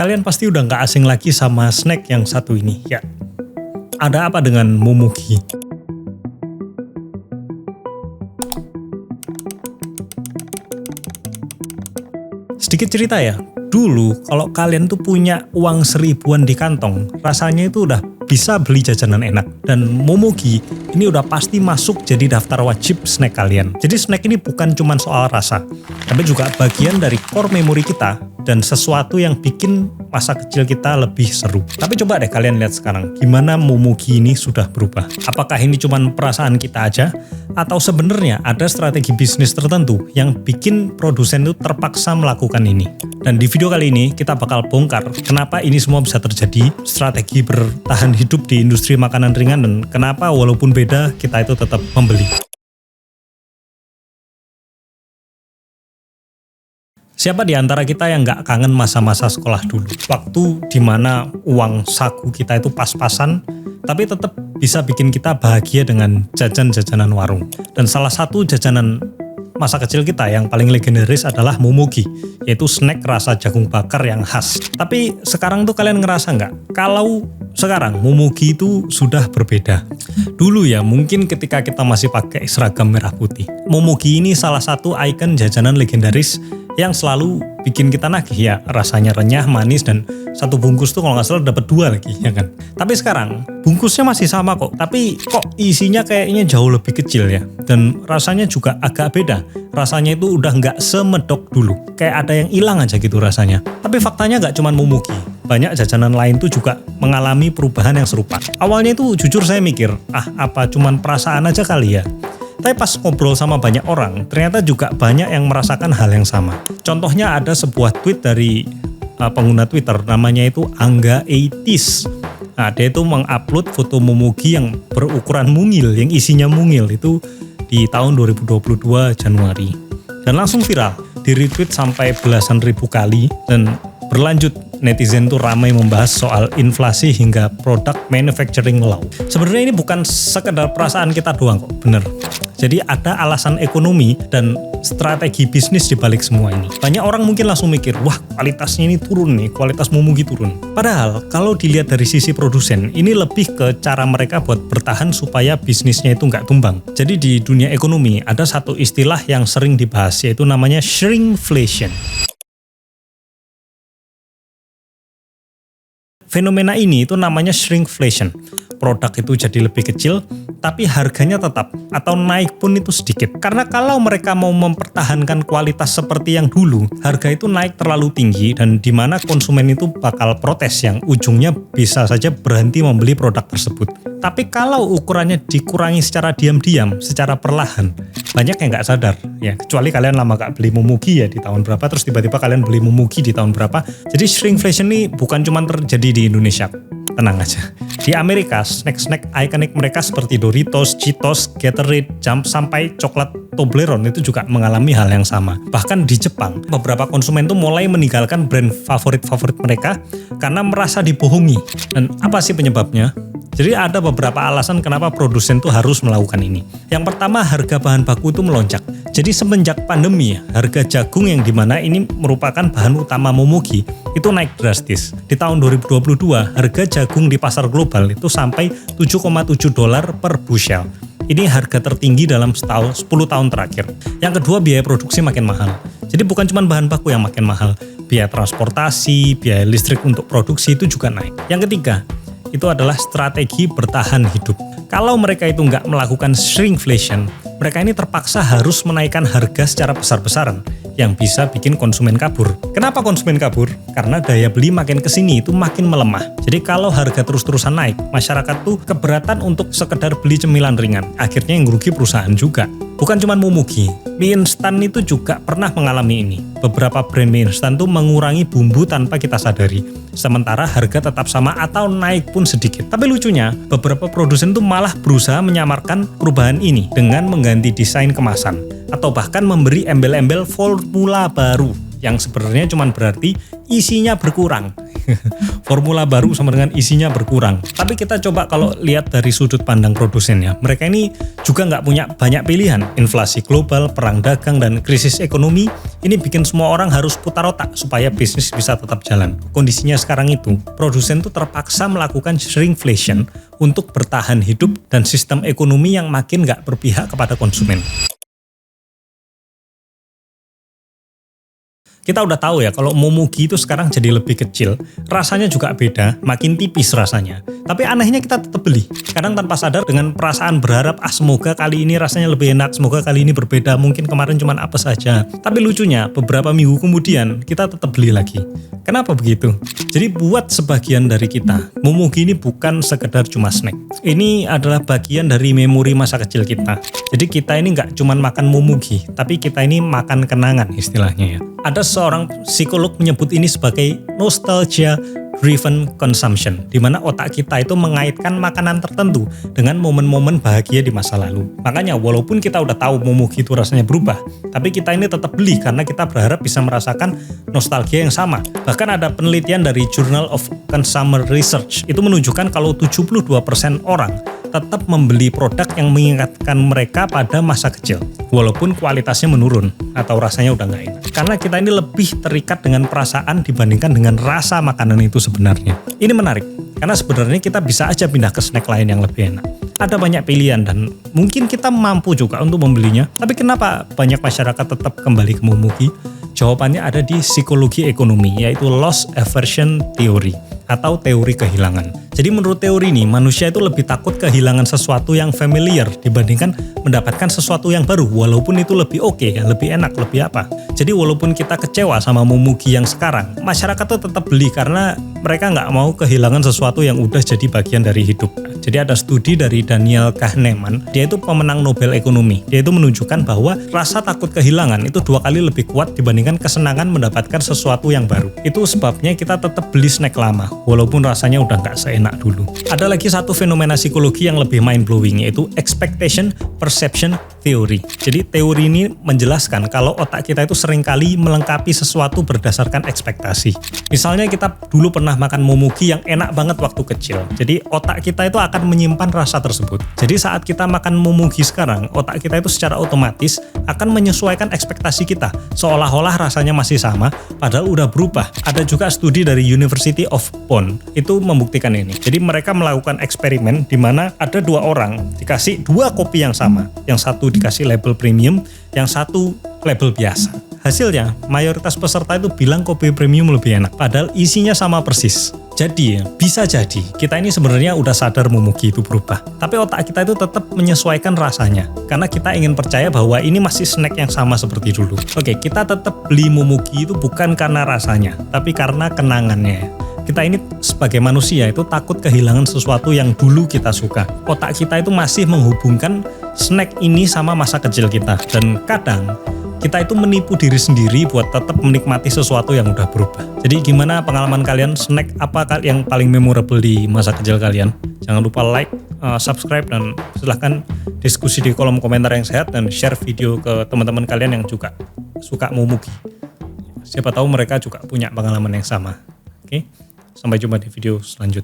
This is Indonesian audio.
Kalian pasti udah nggak asing lagi sama snack yang satu ini, ya. Ada apa dengan Momogi? Sedikit cerita ya, dulu kalau kalian tuh punya uang 1000-an di kantong, rasanya itu udah bisa beli jajanan enak. Dan Momogi ini udah pasti masuk jadi daftar wajib snack kalian. Jadi snack ini bukan cuma soal rasa, tapi juga bagian dari core memori kita dan sesuatu yang bikin masa kecil kita lebih seru. Tapi coba deh kalian lihat sekarang, gimana Momogi ini sudah berubah. Apakah ini cuma perasaan kita aja? Atau sebenarnya ada strategi bisnis tertentu yang bikin produsen itu terpaksa melakukan ini? Dan di video kali ini kita bakal bongkar kenapa ini semua bisa terjadi, strategi bertahan hidup di industri makanan ringan, dan kenapa walaupun beda kita itu tetap membeli. Siapa di antara kita yang nggak kangen masa-masa sekolah dulu? Waktu dimana uang saku kita itu pas-pasan, tapi tetap bisa bikin kita bahagia dengan jajan-jajanan warung. Dan salah satu jajanan masa kecil kita yang paling legendaris adalah Momogi, yaitu snack rasa jagung bakar yang khas. Tapi sekarang tuh kalian ngerasa nggak? Kalau sekarang Momogi itu sudah berbeda. Dulu ya, mungkin ketika kita masih pakai seragam merah putih, Momogi ini salah satu ikon jajanan legendaris yang selalu bikin kita nagih ya, rasanya renyah, manis, dan satu bungkus tuh kalau nggak salah dapat 2 lagi, ya kan? Tapi sekarang bungkusnya masih sama kok, tapi kok isinya kayaknya jauh lebih kecil ya, dan rasanya juga agak beda. Rasanya itu udah nggak semedok dulu, kayak ada yang hilang aja gitu rasanya. Tapi faktanya nggak cuma Momogi, banyak jajanan lain tuh juga mengalami perubahan yang serupa. Awalnya itu jujur saya mikir, apa cuman perasaan aja kali ya? Tapi pas ngobrol sama banyak orang, ternyata juga banyak yang merasakan hal yang sama. Contohnya ada sebuah tweet dari pengguna Twitter, namanya itu Angga80s. Nah, dia itu mengupload foto Momogi yang berukuran mungil, yang isinya mungil, itu di tahun 2022 Januari. Dan langsung viral, di-retweet sampai belasan ribu kali, dan berlanjut netizen tuh ramai membahas soal inflasi hingga product manufacturing law. Sebenarnya ini bukan sekedar perasaan kita doang kok, bener. Jadi ada alasan ekonomi dan strategi bisnis di balik semua ini. Banyak orang mungkin langsung mikir, wah kualitasnya ini turun nih, kualitas Momogi turun. Padahal kalau dilihat dari sisi produsen, ini lebih ke cara mereka buat bertahan supaya bisnisnya itu nggak tumbang. Jadi di dunia ekonomi ada satu istilah yang sering dibahas, yaitu namanya shrinkflation. Fenomena ini itu namanya shrinkflation. Produk itu jadi lebih kecil, tapi harganya tetap atau naik pun itu sedikit. Karena kalau mereka mau mempertahankan kualitas seperti yang dulu, harga itu naik terlalu tinggi dan di mana konsumen itu bakal protes yang ujungnya bisa saja berhenti membeli produk tersebut. Tapi kalau ukurannya dikurangi secara diam-diam, secara perlahan, banyak yang nggak sadar. Ya, kecuali kalian lama nggak beli Momogi ya di tahun berapa, terus tiba-tiba kalian beli Momogi di tahun berapa. Jadi shrinkflation ini bukan cuma terjadi di Indonesia. Tenang aja. Di Amerika, snack-snack ikonik mereka seperti Doritos, Cheetos, Gatorade, Jump, sampai coklat Toblerone itu juga mengalami hal yang sama. Bahkan di Jepang, beberapa konsumen tuh mulai meninggalkan brand favorit-favorit mereka karena merasa dibohongi. Dan apa sih penyebabnya? Jadi ada beberapa alasan kenapa produsen tuh harus melakukan ini. Yang pertama, harga bahan baku itu melonjak. Jadi semenjak pandemi, harga jagung yang dimana ini merupakan bahan utama Momogi itu naik drastis. Di tahun 2022, harga jagung di pasar global itu sampai $7,7 per bushel. Ini harga tertinggi dalam 10 tahun terakhir. Yang kedua, biaya produksi makin mahal. Jadi bukan cuma bahan baku yang makin mahal, biaya transportasi, biaya listrik untuk produksi itu juga naik. Yang ketiga, itu adalah strategi bertahan hidup. Kalau mereka itu nggak melakukan shrinkflation, mereka ini terpaksa harus menaikkan harga secara besar-besaran yang bisa bikin konsumen kabur. Kenapa konsumen kabur? Karena daya beli makin kesini itu makin melemah. Jadi kalau harga terus-terusan naik, masyarakat tuh keberatan untuk sekedar beli cemilan ringan. Akhirnya yang rugi perusahaan juga. Bukan cuma Momogi, mie instan itu juga pernah mengalami ini. Beberapa brand mie instan tuh mengurangi bumbu tanpa kita sadari. Sementara harga tetap sama atau naik pun sedikit. Tapi lucunya, beberapa produsen tuh malah berusaha menyamarkan perubahan ini dengan mengganti desain kemasan. Atau bahkan memberi embel-embel formula baru yang sebenarnya cuma berarti isinya berkurang. Formula baru sama dengan isinya berkurang. Tapi kita coba kalau lihat dari sudut pandang produsennya, mereka ini juga nggak punya banyak pilihan. Inflasi global, perang dagang, dan krisis ekonomi ini bikin semua orang harus putar otak supaya bisnis bisa tetap jalan. Kondisinya sekarang itu, produsen tuh terpaksa melakukan shrinkflation untuk bertahan hidup dan sistem ekonomi yang makin nggak berpihak kepada konsumen. Kita udah tahu ya kalau Momogi itu sekarang jadi lebih kecil, rasanya juga beda, makin tipis rasanya. Tapi anehnya kita tetap beli. Kadang tanpa sadar dengan perasaan berharap, semoga kali ini rasanya lebih enak, semoga kali ini berbeda, mungkin kemarin cuma apa saja. Tapi lucunya, beberapa minggu kemudian kita tetap beli lagi. Kenapa begitu? Jadi buat sebagian dari kita, Momogi ini bukan sekedar cuma snack. Ini adalah bagian dari memori masa kecil kita. Jadi kita ini nggak cuma makan Momogi, tapi kita ini makan kenangan istilahnya ya. Ada seorang psikolog menyebut ini sebagai nostalgia driven consumption, di mana otak kita itu mengaitkan makanan tertentu dengan momen-momen bahagia di masa lalu. Makanya walaupun kita udah tahu Momogi itu rasanya berubah, tapi kita ini tetap beli karena kita berharap bisa merasakan nostalgia yang sama. Bahkan ada penelitian dari Journal of Consumer Research itu menunjukkan kalau 72% orang tetap membeli produk yang mengingatkan mereka pada masa kecil, walaupun kualitasnya menurun atau rasanya udah nggak enak. Karena kita ini lebih terikat dengan perasaan dibandingkan dengan rasa makanan itu sebenarnya. Ini menarik, karena sebenarnya kita bisa aja pindah ke snack lain yang lebih enak. Ada banyak pilihan dan mungkin kita mampu juga untuk membelinya. Tapi kenapa banyak masyarakat tetap kembali ke Momogi? Jawabannya ada di psikologi ekonomi, yaitu loss aversion theory atau teori kehilangan. Jadi menurut teori ini, manusia itu lebih takut kehilangan sesuatu yang familiar dibandingkan mendapatkan sesuatu yang baru, walaupun itu lebih oke, lebih enak, lebih apa. Jadi walaupun kita kecewa sama Momogi yang sekarang, masyarakat tuh tetap beli karena mereka nggak mau kehilangan sesuatu yang udah jadi bagian dari hidup. Jadi ada studi dari Daniel Kahneman, dia itu pemenang Nobel Ekonomi. Dia itu menunjukkan bahwa rasa takut kehilangan itu 2 kali lebih kuat dibandingkan kesenangan mendapatkan sesuatu yang baru. Itu sebabnya kita tetap beli snack lama, walaupun rasanya udah nggak seenak dulu. Ada lagi satu fenomena psikologi yang lebih mind-blowing, yaitu expectation perception theory. Jadi teori ini menjelaskan kalau otak kita itu seringkali melengkapi sesuatu berdasarkan ekspektasi. Misalnya kita dulu pernah makan Momogi yang enak banget waktu kecil. Jadi otak kita itu akan menyimpan rasa tersebut. Jadi saat kita makan Momogi sekarang, otak kita itu secara otomatis akan menyesuaikan ekspektasi kita. Seolah-olah rasanya masih sama, padahal udah berubah. Ada juga studi dari University of Bonn, itu membuktikan ini. Jadi mereka melakukan eksperimen di mana ada 2 orang dikasih 2 kopi yang sama. Yang satu dikasih label premium, yang satu label biasa. Hasilnya, mayoritas peserta itu bilang kopi premium lebih enak, padahal isinya sama persis. Jadi, bisa jadi kita ini sebenarnya udah sadar Momogi itu berubah. Tapi otak kita itu tetap menyesuaikan rasanya, karena kita ingin percaya bahwa ini masih snack yang sama seperti dulu. Oke, kita tetap beli Momogi itu bukan karena rasanya, tapi karena kenangannya. Kita ini sebagai manusia itu takut kehilangan sesuatu yang dulu kita suka. Otak kita itu masih menghubungkan snack ini sama masa kecil kita. Dan kadang kita itu menipu diri sendiri buat tetap menikmati sesuatu yang udah berubah. Jadi gimana pengalaman kalian? Snack apa yang paling memorable di masa kecil kalian? Jangan lupa like, subscribe, dan silahkan diskusi di kolom komentar yang sehat dan share video ke teman-teman kalian yang juga suka Momogi. Siapa tahu mereka juga punya pengalaman yang sama. Oke? Sampai jumpa di video selanjutnya.